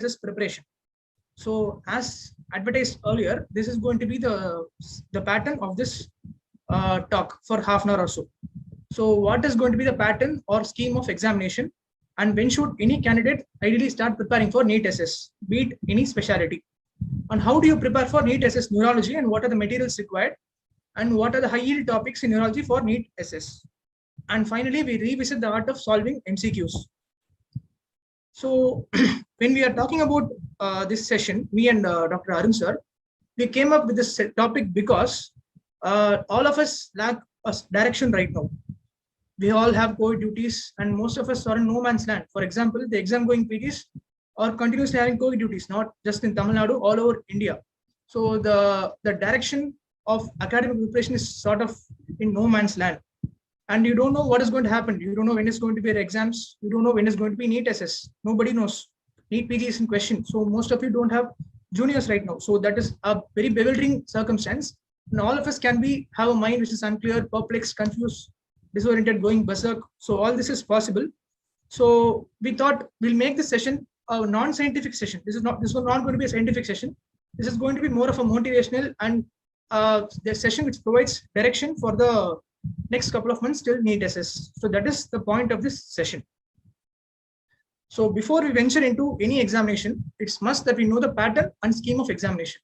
NEET-SS preparation. So as advertised earlier, this is going to be the pattern of this talk for half an hour or so. So what is going to be the pattern or scheme of examination, and when should any candidate ideally start preparing for NEET-SS, be it any specialty? And how do you prepare for NEET-SS neurology, and what are the materials required, and what are the high yield topics in neurology for NEET-SS? And finally, we revisit the art of solving MCQs. So when we are talking about this session, me and Dr. Arun sir, we came up with this topic because all of us lack a direction right now. We all have COVID duties, and most of us are in no man's land. For example, the exam going PGs are continuously having COVID duties, not just in Tamil Nadu, all over India. So the direction of academic preparation is sort of in no man's land. And you don't know what is going to happen. You don't know when it's going to be the exams. You don't know when it's going to be NEET-SS. Nobody knows. NEET-PG is in question. So most of you don't have juniors right now. So that is a very bewildering circumstance. And all of us can have a mind which is unclear, perplexed, confused, disoriented, going berserk. So all this is possible. So we thought we'll make this session a non-scientific session. This was not going to be a scientific session. This is going to be more of a motivational and the session which provides direction for the next couple of months till NEET-SS. So that is the point of this session. So before we venture into any examination, it's must that we know the pattern and scheme of examination.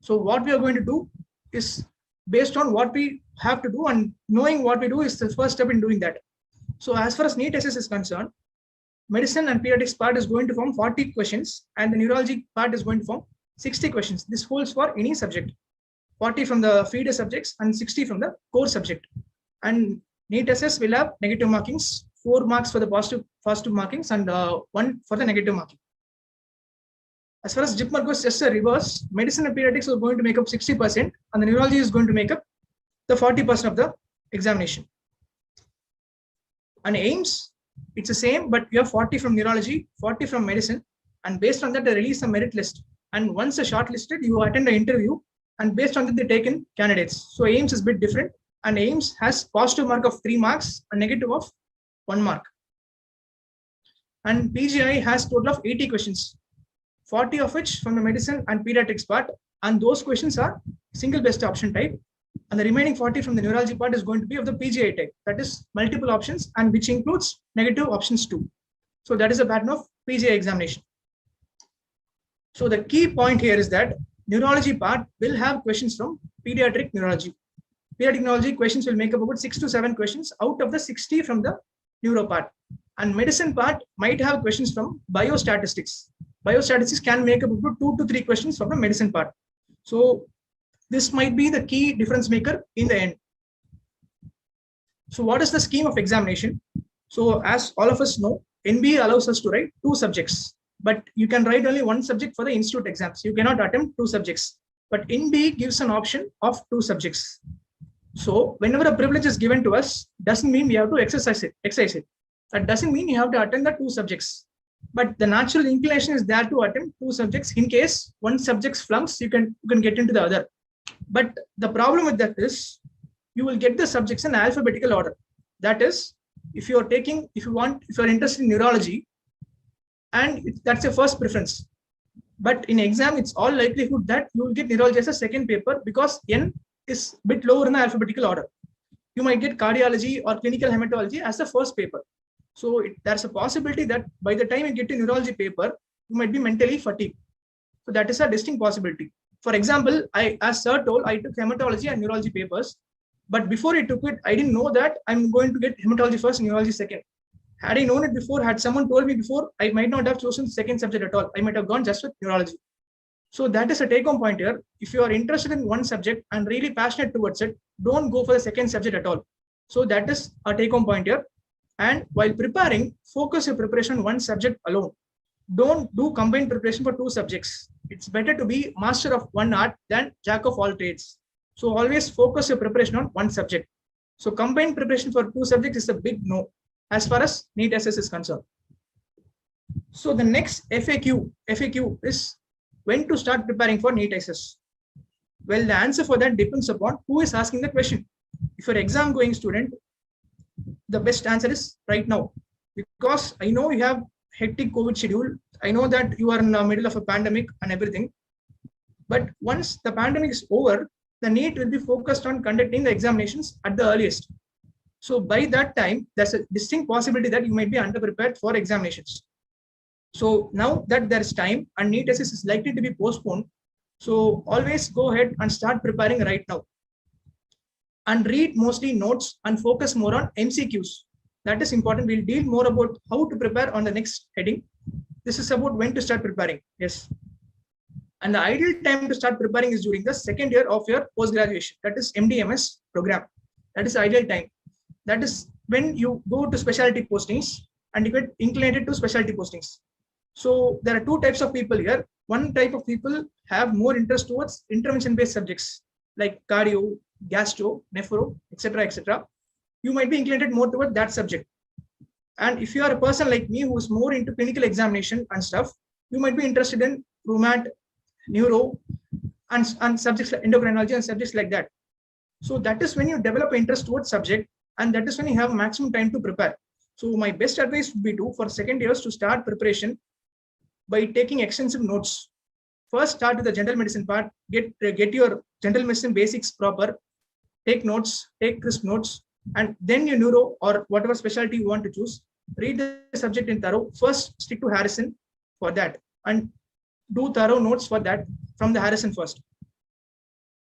So what we are going to do is based on what we have to do, and knowing what we do is the first step in doing that. So as far as NEET-SS is concerned, medicine and pediatrics part is going to form 40 questions, and the neurology part is going to form 60 questions. This holds for any subject, 40 from the feeder subjects and 60 from the core subject. And NEET-SS will have negative markings, 4 marks for the positive markings and 1 for the negative marking. As far as JIPMER goes, just a reverse. Medicine and pediatrics are going to make up 60%, and the neurology is going to make up the 40% of the examination. And aims, it's the same, but you have 40 from neurology, 40 from medicine, and based on that, they release a merit list. And once they're shortlisted, you attend an interview, and based on that, they take in candidates. So aims is a bit different. And aims has positive mark of 3 marks and negative of 1 mark. And PGI has total of 80 questions, 40 of which from the medicine and pediatrics part, and those questions are single best option type, and the remaining 40 from the neurology part is going to be of the PGI type, that is multiple options, and which includes negative options too. So that is a pattern of PGI examination. So the key point here is that neurology part will have questions from pediatric neurology. Pediatric neurology questions will make up about 6 to 7 questions out of the 60 from the neuro part. And medicine part might have questions from biostatistics. Biostatistics can make up about 2 to 3 questions from the medicine part. So this might be the key difference maker in the end. So what is the scheme of examination? So as all of us know, NBA allows us to write 2 subjects, but you can write only 1 subject for the institute exams. You cannot attempt 2 subjects, but NB gives an option of 2 subjects. So whenever a privilege is given to us, doesn't mean we have to exercise it. That doesn't mean you have to attend the 2 subjects. But the natural inclination is there to attempt 2 subjects. In case one subject flunks, you can get into the other. But the problem with that is you will get the subjects in alphabetical order. That is, if you are interested in neurology, and that's your first preference. But in exam, it's all likelihood that you will get neurology as a second paper because N is a bit lower in the alphabetical order. You might get cardiology or clinical hematology as the first paper. So there's a possibility that by the time you get to neurology paper, you might be mentally fatigued. So that is a distinct possibility. For example, as sir told, I took hematology and neurology papers, but before I took it, I didn't know that I'm going to get hematology first and neurology second. Had I known it before, had someone told me before, I might not have chosen second subject at all. I might have gone just with neurology. So that is a take-home point here. If you are interested in one subject and really passionate towards it, don't go for the second subject at all. So that is a take-home point here. And while preparing, focus your preparation on one subject alone. Don't do combined preparation for 2 subjects. It's better to be master of one art than jack of all trades. So always focus your preparation on one subject. So combined preparation for 2 subjects is a big no as far as NEET-SS is concerned. So the next FAQ is when to start preparing for NEET-SS. Well, the answer for that depends upon who is asking the question. If you're an exam going student, the best answer is right now, because I know you have hectic COVID schedule. I know that you are in the middle of a pandemic and everything, but once the pandemic is over, the NEET will be focused on conducting the examinations at the earliest. So by that time, there's a distinct possibility that you might be underprepared for examinations. So now that there is time and NEET-SS is likely to be postponed, so always go ahead and start preparing right now. And read mostly notes and focus more on MCQs. That is important. We'll deal more about how to prepare on the next heading. This is about when to start preparing. Yes. And the ideal time to start preparing is during the second year of your post-graduation. That is MD-MS program. That is ideal time. That is when you go to specialty postings and you get inclined to specialty postings. So there are two types of people here. One type of people have more interest towards intervention-based subjects like cardio, gastro, nephro, etc., etc. You might be inclined more toward that subject. And if you are a person like me who is more into clinical examination and stuff, you might be interested in rheumat, neuro, and subjects like endocrinology and subjects like that. So that is when you develop interest towards subject, and that is when you have maximum time to prepare. So my best advice would be to, for second years, to start preparation by taking extensive notes. First, start with the general medicine part, get your general medicine basics proper, take notes, take crisp notes, and then your neuro or whatever specialty you want to choose, read the subject in thorough. First, stick to Harrison for that and do thorough notes for that from the Harrison first.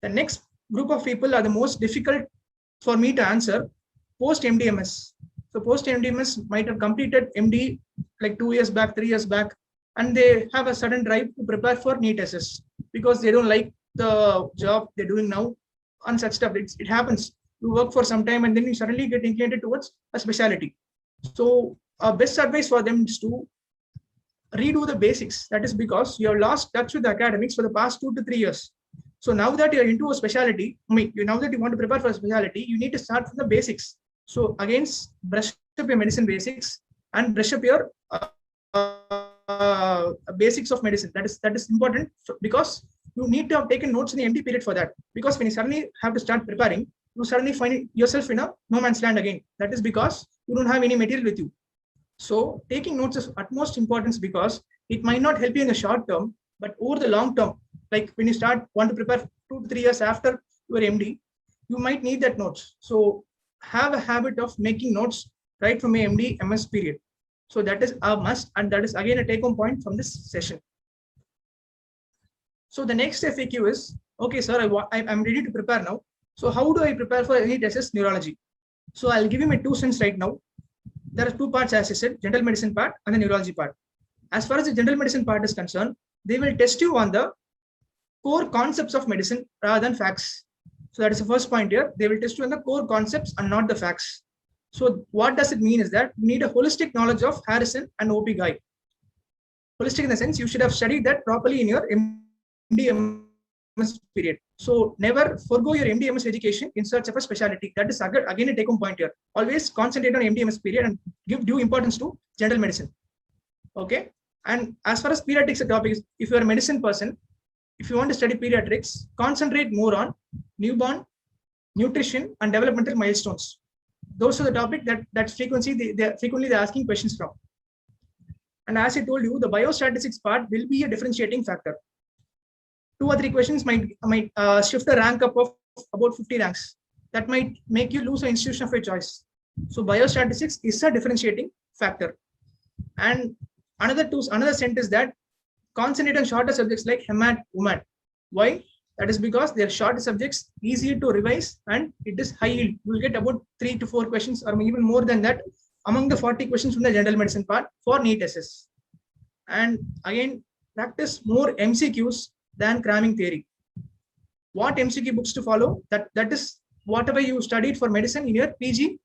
The next group of people are the most difficult for me to answer, post-MD-MS. So post-MD-MS might have completed MD like 2 years back, 3 years back, and they have a sudden drive to prepare for NEET-SS because they don't like the job they're doing now and such stuff. It happens. You work for some time and then you suddenly get inclined towards a specialty. So best advice for them is to redo the basics. That is because you have lost touch with the academics for the past 2 to 3 years. So now that you're into a specialty, now that you want to prepare for a specialty, you need to start from the basics. So again, brush up your medicine basics and brush up your basics of medicine. That is important because you need to have taken notes in the MD period for that. Because when you suddenly have to start preparing, you suddenly find yourself in a no man's land again. That is because you don't have any material with you. So taking notes is utmost importance because it might not help you in the short term, but over the long term, like when you want to prepare 2 to 3 years after your MD, you might need that notes. So have a habit of making notes right from your MD, MS period. So that is a must, and that is again a take-home point from this session. So the next FAQ is, okay, sir, I'm ready to prepare now. So how do I prepare for NEET-SS neurology? So I'll give you my 2 cents right now. There are 2 parts, as I said, general medicine part and the neurology part. As far as the general medicine part is concerned, they will test you on the core concepts of medicine rather than facts. So that is the first point here. They will test you on the core concepts and not the facts. So what does it mean is that you need a holistic knowledge of Harrison and 𝗿𝗵𝗆. Holistic in the sense you should have studied that properly in your MD-MS period. So never forgo your MD-MS education in search of a specialty. That is again a take-home point here. Always concentrate on MD-MS period and give due importance to general medicine. Okay. And as far as pediatrics topic is, if you are a medicine person, if you want to study pediatrics, concentrate more on newborn, nutrition, and developmental milestones. Those are the topic that frequently they're asking questions from. And as I told you, the biostatistics part will be a differentiating factor. 2 or 3 questions might shift the rank up of about 50 ranks. That might make you lose an institution of your choice. So biostatistics is a differentiating factor. And another sentence that concentrate on shorter subjects like HEMAT, WOMAT. Why? That is because they are shorter subjects, easier to revise, and it is high yield. You will get about 3 to 4 questions or even more than that among the 40 questions from the general medicine part for NEET-SS. And again, practice more MCQs than cramming theory. What MCQ books to follow? That is whatever you studied for medicine in your PG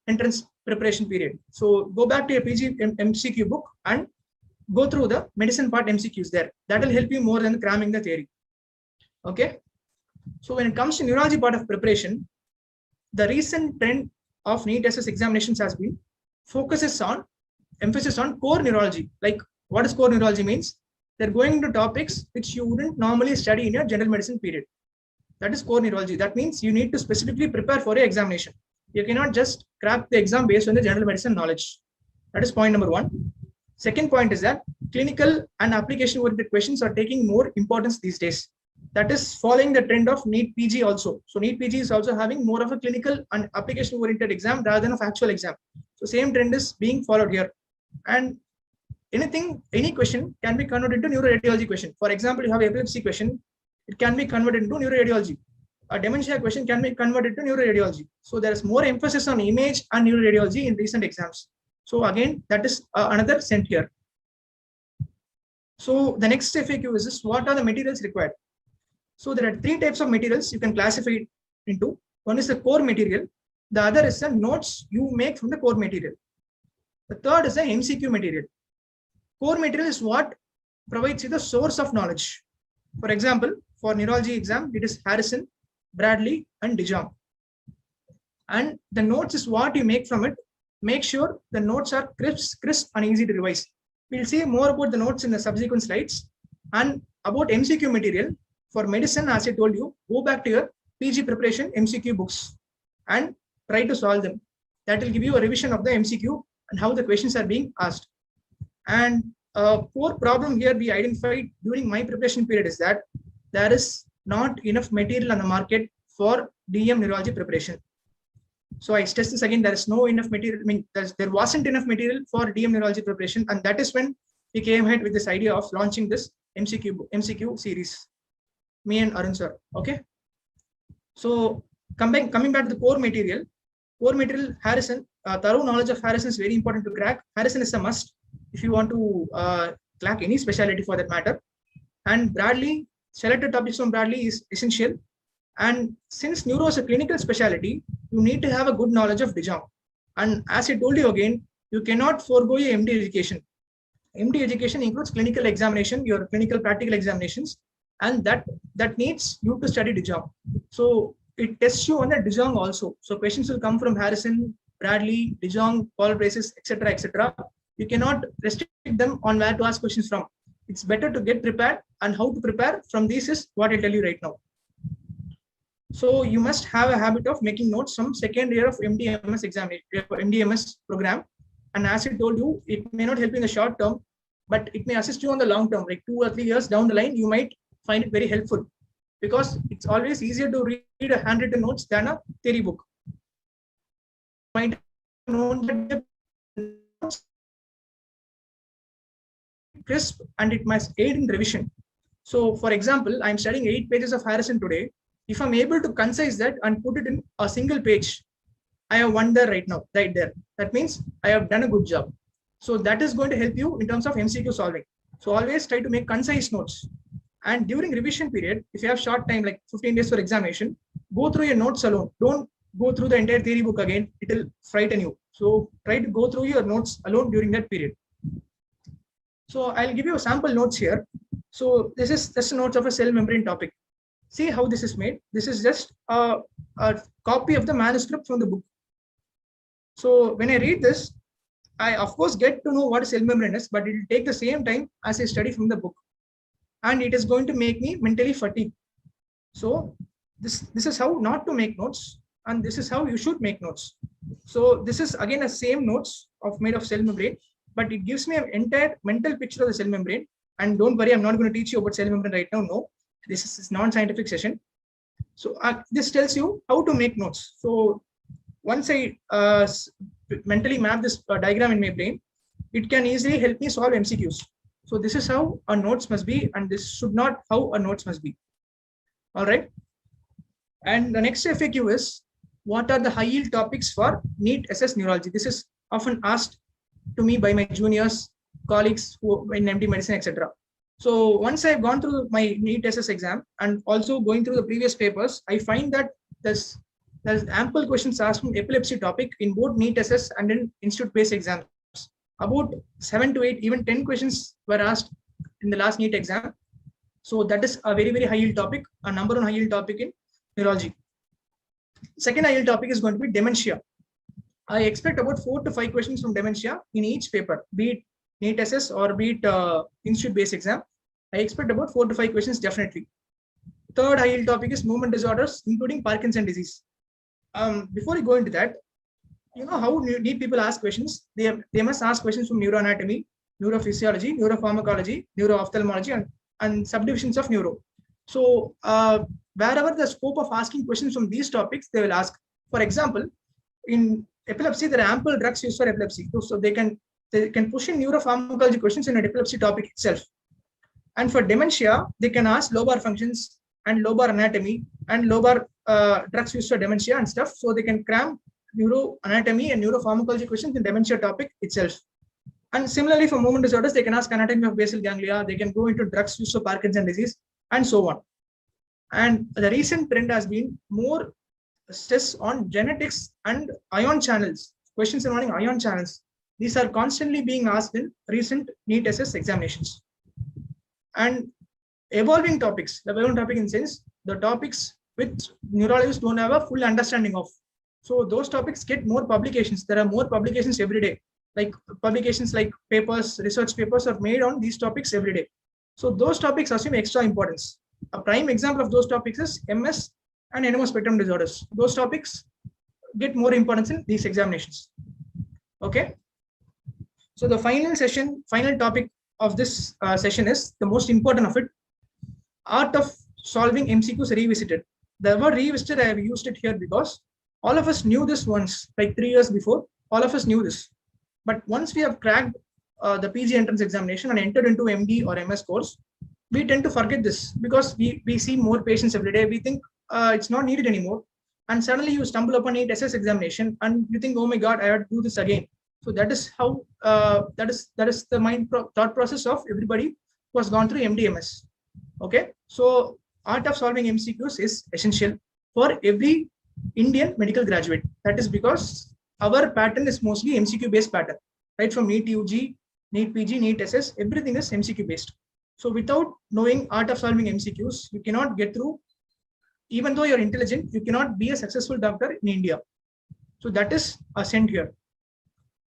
entrance preparation period. So go back to your PG MCQ book and go through the medicine part MCQs there. That will help you more than cramming the theory. Okay. So when it comes to neurology part of preparation, the recent trend of NEET-SS examinations has been emphasis on core neurology. Like what is core neurology means? They're going into topics which you wouldn't normally study in your general medicine period. That is core neurology. That means you need to specifically prepare for your examination. You cannot just crack the exam based on the general medicine knowledge. That is point number 1. Second point is that clinical and application-oriented questions are taking more importance these days. That is following the trend of NEET-PG also. So NEET-PG is also having more of a clinical and application-oriented exam rather than a factual exam. So same trend is being followed here. And any question can be converted into neuroradiology question. For example, you have epilepsy question, it can be converted into neuroradiology. A dementia question can be converted to neuroradiology. So there is more emphasis on image and neuroradiology in recent exams. So again, that is another cent here. So the next FAQ is this: what are the materials required? So there are three types of materials you can classify it into. One is the core material. The other is the notes you make from the core material. The third is the MCQ material. Core material is what provides you the source of knowledge. For example, for neurology exam, it is Harrison, Bradley, and de Jong. And the notes is what you make from it. Make sure the notes are crisp and easy to revise. We'll see more about the notes in the subsequent slides. And about MCQ material, for medicine, as I told you, go back to your PG preparation MCQ books and try to solve them. That will give you a revision of the MCQ and how the questions are being asked. And a core problem here we identified during my preparation period is that there is not enough material on the market for DM neurology preparation. So I stress this again, there is no enough material. I mean, there wasn't enough material for DM neurology preparation, and that is when we came ahead with this idea of launching this MCQ series. Me and Arun sir. Okay. So coming back to the core material, Harrison, thorough knowledge of Harrison is very important to crack. Harrison is a must if you want to crack any specialty for that matter. And Bradley, selected topics from Bradley is essential. And since neuro is a clinical specialty, you need to have a good knowledge of de Jong. And as I told you again, you cannot forego your MD education. MD education includes clinical examination, your clinical practical examinations, and that needs you to study de Jong. So it tests you on the de Jong also. So questions will come from Harrison, Bradley, de Jong, 𝗴𝗿_cis, etc., etc. You cannot restrict them on where to ask questions from. It's better to get prepared, and how to prepare from this is what I'll tell you right now. So you must have a habit of making notes from second year of MD-MS examination, MD-MS program. And as I told you, it may not help you in the short term, but it may assist you on the long term, like 2 or 3 years down the line. You might find it very helpful because it's always easier to read a handwritten notes than a theory book. You might know that crisp and it must aid in revision. So for example, I'm studying 8 pages of Harrison today. If I'm able to concise that and put it in a single page, I have won there right now, right there. That means I have done a good job. So that is going to help you in terms of MCQ solving. So always try to make concise notes. And during revision period, if you have short time, like 15 days for examination, go through your notes alone. Don't go through the entire theory book again. It will frighten you. So try to go through your notes alone during that period. So I'll give you a sample notes here. So this is just notes of a cell membrane topic. See how this is made. This is just a copy of the manuscript from the book. So when I read this, I of course get to know what cell membrane is, but it will take the same time as I study from the book. And it is going to make me mentally fatigued. So this is how not to make notes, and this is how you should make notes. So this is again a same notes made of cell membrane, but it gives me an entire mental picture of the cell membrane. And don't worry, I'm not going to teach you about cell membrane right now. No, this is non-scientific session. So this tells you how to make notes. So once I mentally map this diagram in my brain, it can easily help me solve MCQs. So this is how a notes must be, and this should not how a notes must be. All right. And the next FAQ is, what are the high yield topics for NEET-SS neurology? This is often asked to me by my juniors, colleagues who in MD medicine, etc. So once I've gone through my NEET-SS exam and also going through the previous papers, I find that there's ample questions asked from epilepsy topic in both NEET-SS and in institute-based exams. About 7 to 8, even 10 questions were asked in the last NEET exam. So that is a very, very high yield topic, a number one high yield topic in neurology. Second high yield topic is going to be dementia. I expect about 4 to 5 questions from dementia in each paper, be it NEET-SS or be it institute-based exam. I expect about 4 to 5 questions definitely. Third high yield topic is movement disorders, including Parkinson's disease. Before we go into that, you know how NEET people ask questions? They must ask questions from neuroanatomy, neurophysiology, neuropharmacology, neuroophthalmology, and subdivisions of neuro. So wherever the scope of asking questions from these topics, they will ask. For example, in epilepsy, there are ample drugs used for epilepsy. So they can push in neuropharmacology questions in an epilepsy topic itself. And for dementia, they can ask lobar functions and lobar anatomy and lobar drugs used for dementia and stuff. So they can cram neuroanatomy and neuropharmacology questions in dementia topic itself. And similarly, for movement disorders, they can ask anatomy of basal ganglia. They can go into drugs used for Parkinson's disease and so on. And the recent trend has been more stress on genetics and ion channels. Questions involving ion channels. These are constantly being asked in recent NEET-SS examinations. And evolving topics, the evolving topic in the sense, the topics which neurologists don't have a full understanding of. So those topics get more publications. There are more publications every day. Like publications like papers, research papers are made on these topics every day. So those topics assume extra importance. A prime example of those topics is MS and NMO spectrum disorders. Those topics get more importance in these examinations. Okay. So the final topic of this session is the most important of it. Art of solving MCQs revisited. The word revisited, I have used it here because all of us knew this once, like 3 years before. All of us knew this. But once we have cracked the PG entrance examination and entered into MD or MS course, we tend to forget this because we see more patients every day. We think it's not needed anymore. And suddenly you stumble upon NEET-SS examination and you think, oh my God, I have to do this again. So that is how that is the thought process of everybody who has gone through MD/MS. Okay, so art of solving MCQs is essential for every Indian medical graduate. That is because our pattern is mostly MCQ based pattern, right? From NEET-UG, NEET-PG, NEET-SS, everything is MCQ based. So without knowing art of solving MCQs, you cannot get through. Even though you're intelligent, you cannot be a successful doctor in India. So that is assent here.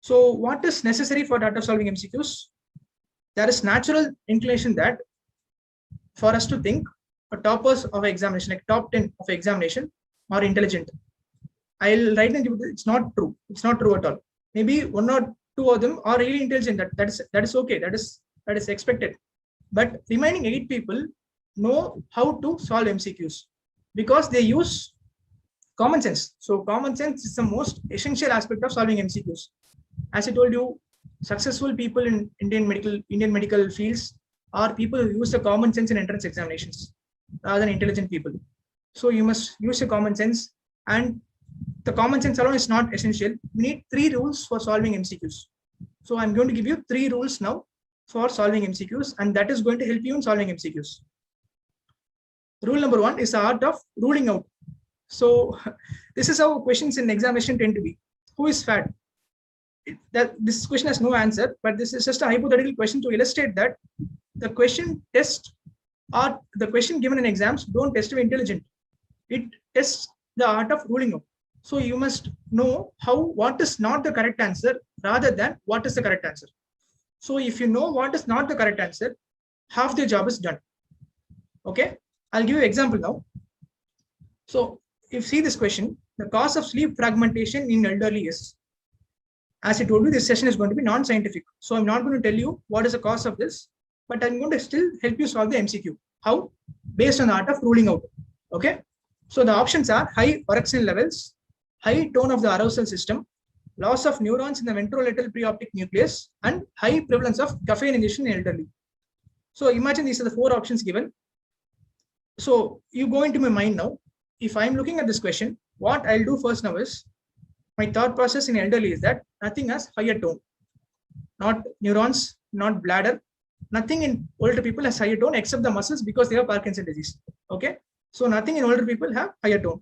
So what is necessary for art of solving MCQs? There is natural inclination that for us to think toppers of examination, like top 10 of examination, are intelligent. I'll write and give it. It's not true. It's not true at all. Maybe 1 or 2 of them are really intelligent. That is okay. That is expected. But remaining 8 people know how to solve MCQs because they use common sense. So common sense is the most essential aspect of solving MCQs. As I told you, successful people in Indian medical fields are people who use the common sense in entrance examinations rather than intelligent people. So you must use your common sense, and the common sense alone is not essential. We need 3 rules for solving MCQs. So I'm going to give you 3 rules now for solving MCQs, and that is going to help you in solving MCQs. Rule number 1 is the art of ruling out. So this is how questions in examination tend to be. Who is fat? This question has no answer, but this is just a hypothetical question to illustrate that the question test or the question given in exams don't test your intelligence. It tests the art of ruling out. So you must know what is not the correct answer rather than what is the correct answer. So if you know what is not the correct answer, half the job is done. Okay, I'll give you an example now. So if you see this question, the cause of sleep fragmentation in elderly is. As I told you, this session is going to be non-scientific. So I'm not going to tell you what is the cause of this, but I'm going to still help you solve the MCQ. How? Based on the art of ruling out. Okay. So the options are high orexin levels, high tone of the arousal system, loss of neurons in the ventrolateral preoptic nucleus, and high prevalence of caffeine ingestion in elderly. So imagine these are the 4 options given. So you go into my mind now. If I'm looking at this question, what I'll do first now is, my thought process in elderly is that nothing has higher tone, not neurons, not bladder, nothing in older people has higher tone except the muscles because they have Parkinson's disease. Okay, so nothing in older people have higher tone.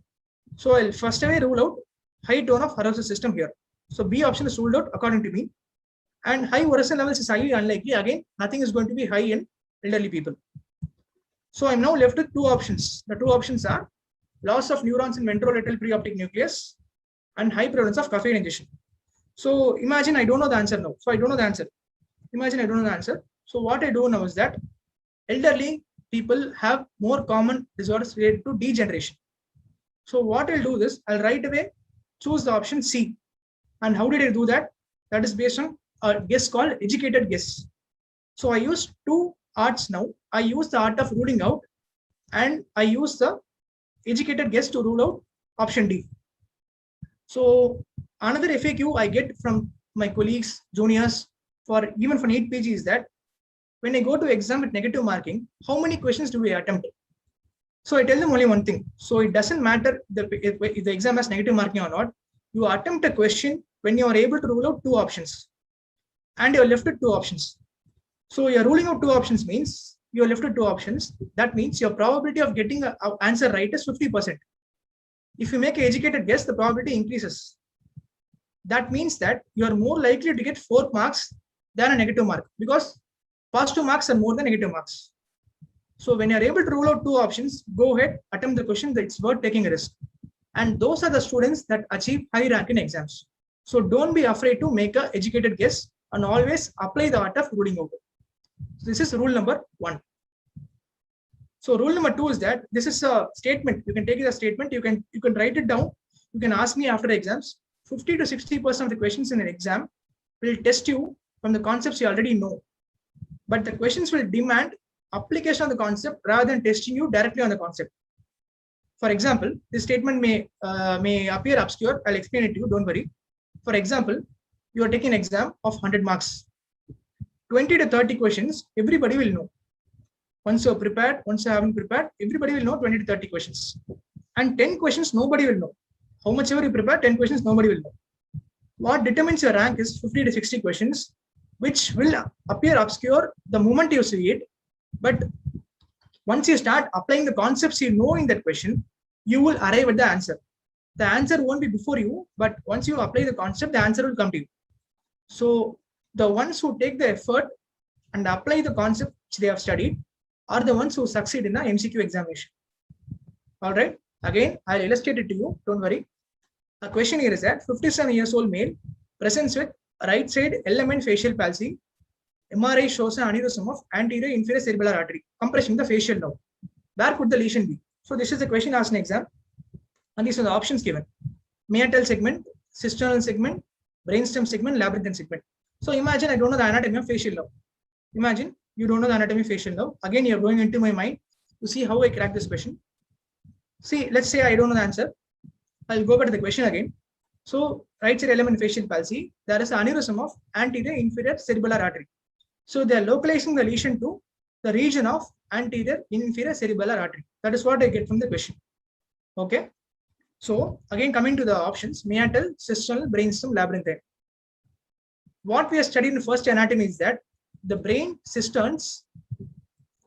So I'll first away rule out high tone of arousal system here. So B option is ruled out according to me, and high orexin levels is highly unlikely. Again, nothing is going to be high in elderly people. So I'm now left with 2 options. The 2 options are loss of neurons in ventrolateral preoptic nucleus and high prevalence of caffeine ingestion. So imagine I don't know the answer now. So I don't know the answer. Imagine I don't know the answer. So what I do now is that elderly people have more common disorders related to degeneration. So what I'll do is I'll right away choose the option C. And how did I do that? That is based on a guess called educated guess. So I use two arts now. I use the art of ruling out, and I use the educated guess to rule out option D. So another FAQ I get from my colleagues, juniors, for even for NEET-PG is that when I go to exam with negative marking, how many questions do we attempt? So I tell them only one thing. So it doesn't matter if the exam has negative marking or not. You attempt a question when you are able to rule out two options, and you are left with two options. So you're ruling out two options means you're left with two options. That means your probability of getting an answer right is 50%. If you make an educated guess, the probability increases. That means that you are more likely to get 4 marks than a negative mark, because positive marks are more than negative marks. So when you're able to rule out two options, go ahead, attempt the question. It's worth taking a risk. And those are the students that achieve high rank in exams. So don't be afraid to make an educated guess, and always apply the art of ruling out. So this is rule number 1. So rule number 2 is that this is a statement. You can take it as a statement. You can write it down. You can ask me after the exams. 50 to 60% of the questions in an exam will test you from the concepts you already know. But the questions will demand application of the concept rather than testing you directly on the concept. For example, this statement may appear obscure. I'll explain it to you. Don't worry. For example, you are taking an exam of 100 marks. 20 to 30 questions, everybody will know. Once you're prepared, once you haven't prepared, everybody will know 20 to 30 questions. And 10 questions, nobody will know. How much ever you prepare, 10 questions, nobody will know. What determines your rank is 50 to 60 questions, which will appear obscure the moment you see it. But once you start applying the concepts you know in that question, you will arrive at the answer. The answer won't be before you, but once you apply the concept, the answer will come to you. So the ones who take the effort and apply the concept which they have studied are the ones who succeed in the MCQ examination. All right. Again, I'll illustrate it to you. Don't worry. A question here is that 57 years old male presents with right side element facial palsy. MRI shows an aneurysm of anterior inferior cerebellar artery, compressing the facial nerve. Where could the lesion be? So this is the question asked in exam, and these are the options given: meatal segment, cisternal segment, brainstem segment, labyrinthine segment. So imagine I don't know the anatomy of facial nerve. Imagine you don't know the anatomy of facial nerve. Again, you're going into my mind to see how I crack this question. See, let's say I don't know the answer. I'll go back to the question again. So right side element facial palsy, there is an aneurysm of anterior inferior cerebellar artery. So they are localizing the lesion to the region of anterior inferior cerebellar artery. That is what I get from the question. Okay. So again, coming to the options: meatal, cisternal, brainstem, labyrinthine. What we are studying in the first anatomy is that the brain cisterns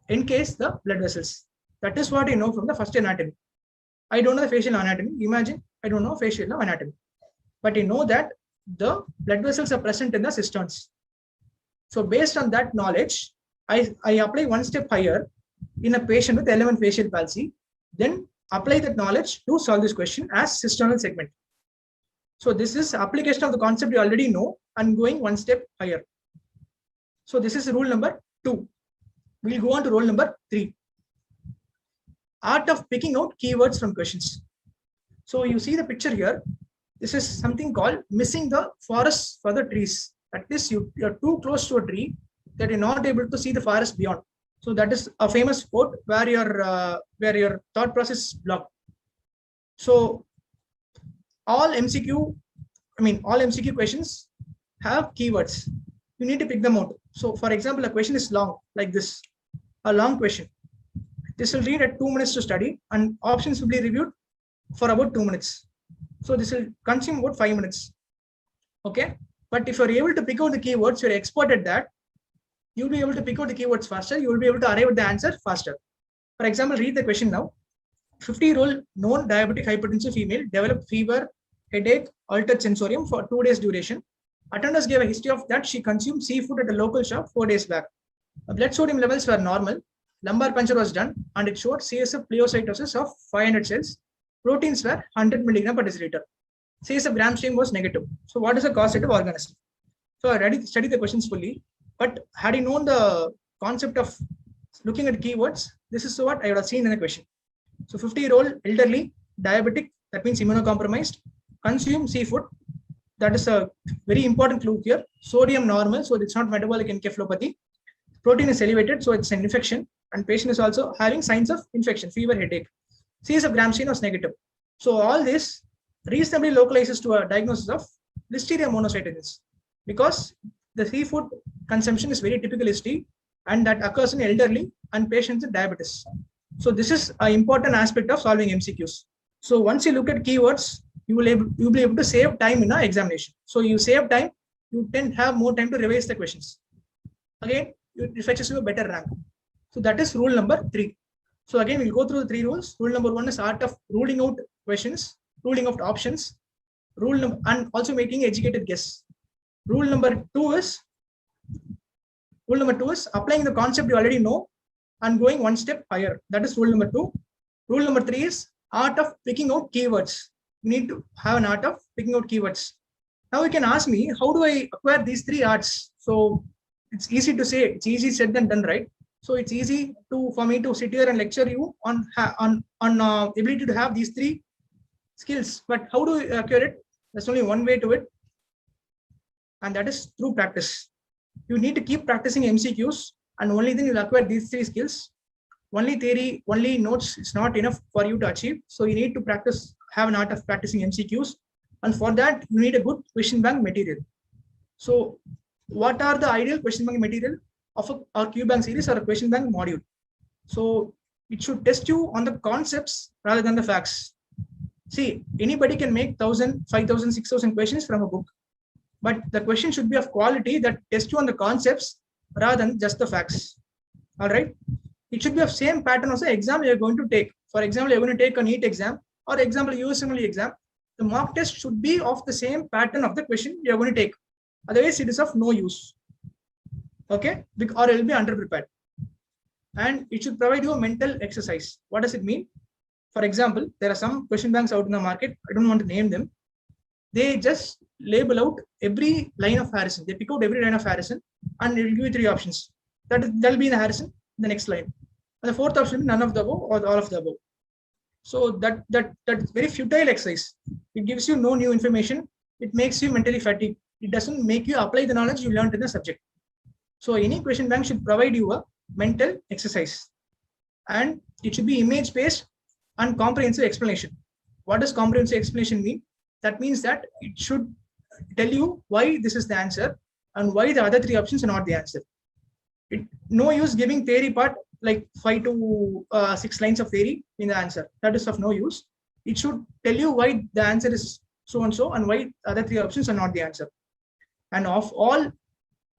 encase the blood vessels. That is what I know from the first anatomy. I don't know the facial anatomy. Imagine I don't know facial anatomy, but I know that the blood vessels are present in the cisterns. So based on that knowledge, I apply one step higher in a patient with element facial palsy, then apply that knowledge to solve this question as cisternal segment. So this is application of the concept you already know and going one step higher. So this is rule number 2. We'll go on to rule number 3. Art of picking out keywords from questions. So you see the picture here. This is something called missing the forest for the trees. That is, you're too close to a tree that you're not able to see the forest beyond. So that is a famous quote where your thought process is blocked. So all MCQ questions have keywords. You need to pick them out. So for example, a question is long, like this, a long question. This will read at 2 minutes to study, and options will be reviewed for about 2 minutes. So this will consume about 5 minutes. Okay. But if you're able to pick out the keywords, you're expert at that, you'll be able to pick out the keywords faster. You will be able to arrive at the answer faster. For example, read the question now. 50-year-old known diabetic hypertensive female developed fever, headache, altered sensorium for 2 days duration. Attenders gave a history of that she consumed seafood at a local shop 4 days back. Blood sodium levels were normal. Lumbar puncture was done, and it showed CSF pleocytosis of 500 cells. Proteins were 100 milligram per deciliter. CSF gram stream was negative. So what is a causative organism? So I already studied the questions fully, but had I known the concept of looking at keywords, this is what I would have seen in the question. So 50-year-old elderly, diabetic, that means immunocompromised, consume seafood. that is a very important clue here. Sodium normal, so it's not metabolic encephalopathy. Protein is elevated, so it's an infection, and patient is also having signs of infection, fever, headache. Cs of Gram was negative. So all this reasonably localizes to a diagnosis of Listeria monocytogenes, because the seafood consumption is very typical ST, and that occurs in elderly and patients with diabetes. So this is an important aspect of solving MCQs. So once you look at keywords, you will be able to save time in an examination. So you save time, you tend to have more time to revise the questions. Again, it fetches you a better rank. So that is rule number 3. So again, we'll go through the 3 rules. Rule number 1 is art of ruling out questions, ruling out options, and also making educated guess. Rule number 2 is applying the concept you already know and going one step higher. That is rule number 2. Rule number 3 is art of picking out keywords. You need to have an art of picking out keywords. Now you can ask me, how do I acquire these 3 arts? So it's easy to say, it's easy said than done, right? So it's easy for me to sit here and lecture you on ability to have these 3 skills. But how do you acquire it? There's only one way to it, and that is through practice. You need to keep practicing MCQs, and only then you'll acquire these 3 skills. Only theory, only notes is not enough for you to achieve. So you need to practice, have an art of practicing MCQs, and for that you need a good question bank material. So what are the ideal question bank material of our Q bank series or a question bank module? So it should test you on the concepts rather than the facts. See, anybody can make 1,000, 5,000, 6,000 questions from a book, but the question should be of quality that test you on the concepts rather than just the facts. All right. It should be of same pattern as the exam you're going to take. For example, you're going to take a NEET exam or example USMLE exam. The mock test should be of the same pattern of the question you're going to take. Otherwise, it is of no use. Okay, or it will be underprepared. And it should provide you a mental exercise. What does it mean? For example, there are some question banks out in the market. I don't want to name them. They just label out every line of Harrison. They pick out every line of Harrison and it will give you 3 options. That will be in the Harrison, the next line. And the 4th option will be none of the above or all of the above. So that's very futile exercise. It gives you no new information. It makes you mentally fatigued. It doesn't make you apply the knowledge you learned in the subject. So any question bank should provide you a mental exercise, and it should be image-based and comprehensive explanation. What does comprehensive explanation mean? That means that it should tell you why this is the answer and why the other 3 options are not the answer. No use giving theory part like 5 to 6 lines of theory in the answer. That is of no use. It should tell you why the answer is so and so and why the other 3 options are not the answer. And of all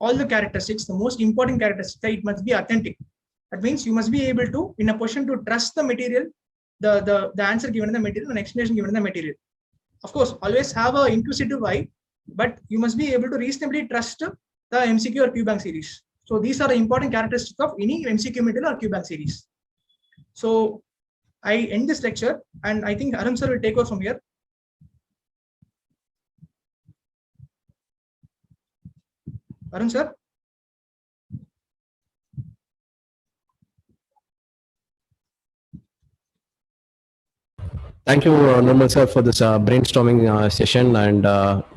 the characteristics, the most important characteristic, it must be authentic. That means you must be able to, in a position to trust the material, the answer given in the material and explanation given in the material. Of course, always have an inquisitive eye, but you must be able to reasonably trust the MCQ or Q bank series. So these are the important characteristics of any MCQ material or Q bank series. So I end this lecture, and I think Arun sir will take over from here. Arun sir. Thank you, Normal sir, for this brainstorming session, and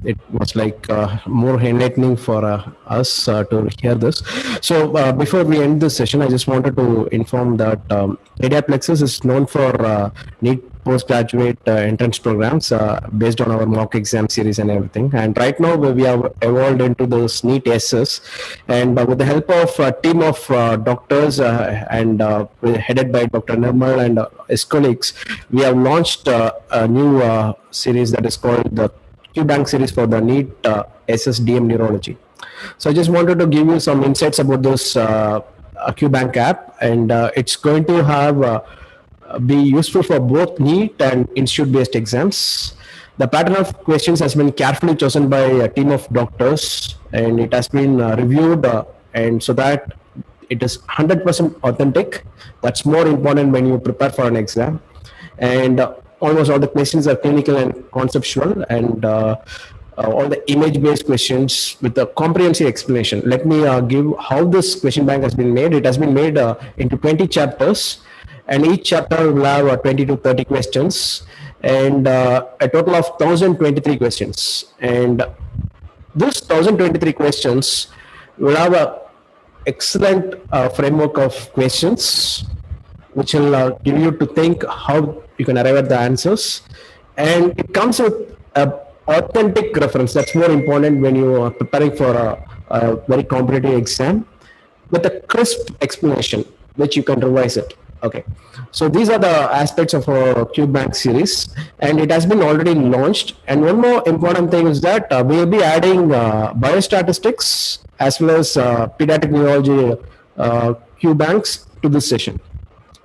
it was like more enlightening for us to hear this. So before we end this session, I just wanted to inform that Plexus is known for NEET postgraduate entrance programs based on our mock exam series and everything. And right now we have evolved into this NEET-SS, and with the help of a team of doctors and headed by Dr. Nirmal and his colleagues, we have launched a new series that is called the Q Bank series for the NEET-SS DM Neurology. So I just wanted to give you some insights about this Q Bank app, and it's going to have be useful for both NEET and institute-based exams. The pattern of questions has been carefully chosen by a team of doctors, and it has been reviewed, and so that it is 100% authentic. That's more important when you prepare for an exam. And almost all the questions are clinical and conceptual, and all the image-based questions with a comprehensive explanation. Let me give how this question bank has been made. It has been made into 20 chapters, and each chapter will have 20 to 30 questions. and a total of 1023 questions. And this 1023 questions will have a excellent framework of questions which will give you to think how you can arrive at the answers. And it comes with a authentic reference. That's more important when you are preparing for a very competitive exam, with a crisp explanation which you can revise it. Okay, so these are the aspects of our QBank series, and it has been already launched. And one more important thing is that we will be adding biostatistics as well as pediatric neurology QBanks to this session.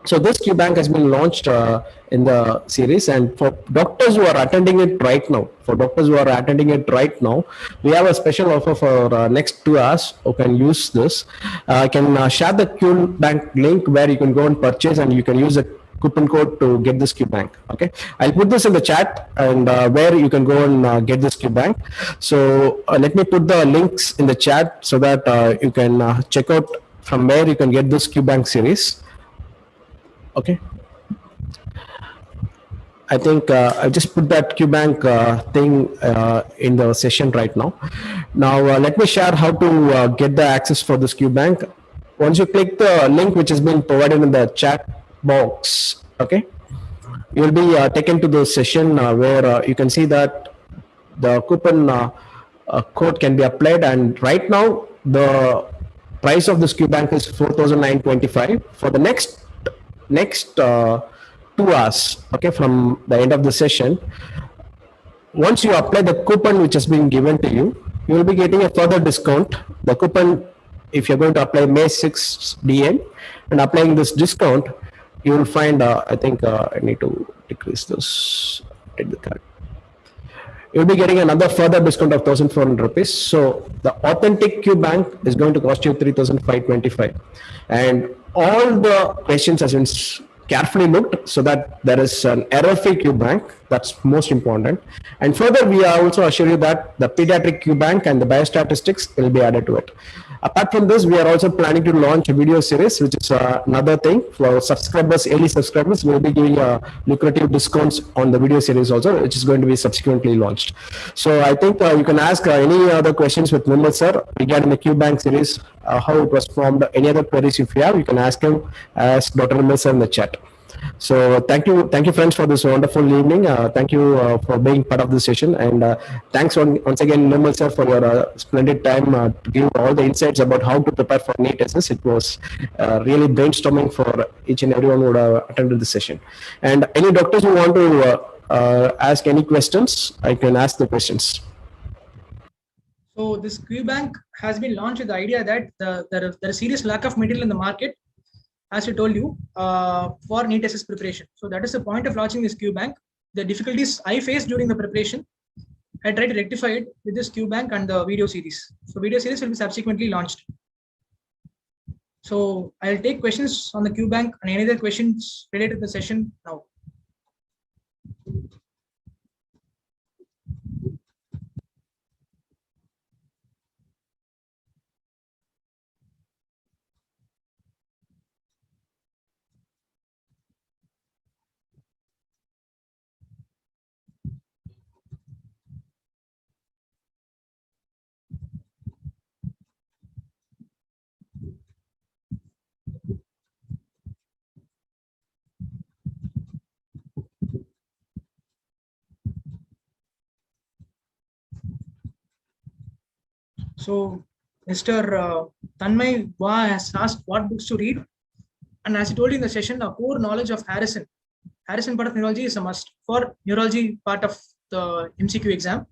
So this QBank has been launched in the series, and for doctors who are attending it right now, we have a special offer for next 2 hours who can use this. I can share the QBank link where you can go and purchase, and you can use the coupon code to get this QBank. Okay, I'll put this in the chat, and where you can go and get this QBank. So let me put the links in the chat so that you can check out from where you can get this QBank series. Okay, I think I just put that QBank thing in the session right now. Now let me share how to get the access for this QBank. Once you click the link which has been provided in the chat box, okay, you will be taken to the session where you can see that the coupon code can be applied, and right now the price of this QBank is 4,925 for the next 2 hours, okay, from the end of the session. Once you apply the coupon which has been given to you, you will be getting a further discount. The coupon, if you're going to apply May 6 DM and applying this discount, you will find, I think I need to decrease this, take the card. You'll be getting another further discount of 1,400 rupees. So the authentic QBank is going to cost you 3,525. And all the questions has been carefully looked so that there is an error-free QBank. That's most important. And further, we are also assure you that the pediatric QBank and the biostatistics will be added to it. Apart from this, we are also planning to launch a video series, which is another thing for subscribers, early subscribers. We'll be giving lucrative discounts on the video series also, which is going to be subsequently launched. So I think you can ask any other questions with Nirmal sir regarding the QBank series, how it was formed, any other queries if you have, you can ask him as Dr. Nirmal sir in the chat. So thank you friends for this wonderful evening. Thank you for being part of this session, and thanks once again Nirmal sir for your splendid time to give all the insights about how to prepare for NEET-SS. It was really brainstorming for each and everyone who would attended the session. And any doctors who want to ask any questions, I can ask the questions. So this QBank has been launched with the idea that there is serious lack of material in the market, as I told you, for NEET-SS preparation. So that is the point of launching this QBank. The difficulties I faced during the preparation, I tried to rectify it with this QBank and the video series. So video series will be subsequently launched. So I'll take questions on the QBank and any other questions related to the session now. So Mr. 𝗃𝗵𝗴𝗿𝗺 has asked what books to read, and as I told you in the session, a core knowledge of Harrison part of neurology is a must for neurology part of the MCQ exam.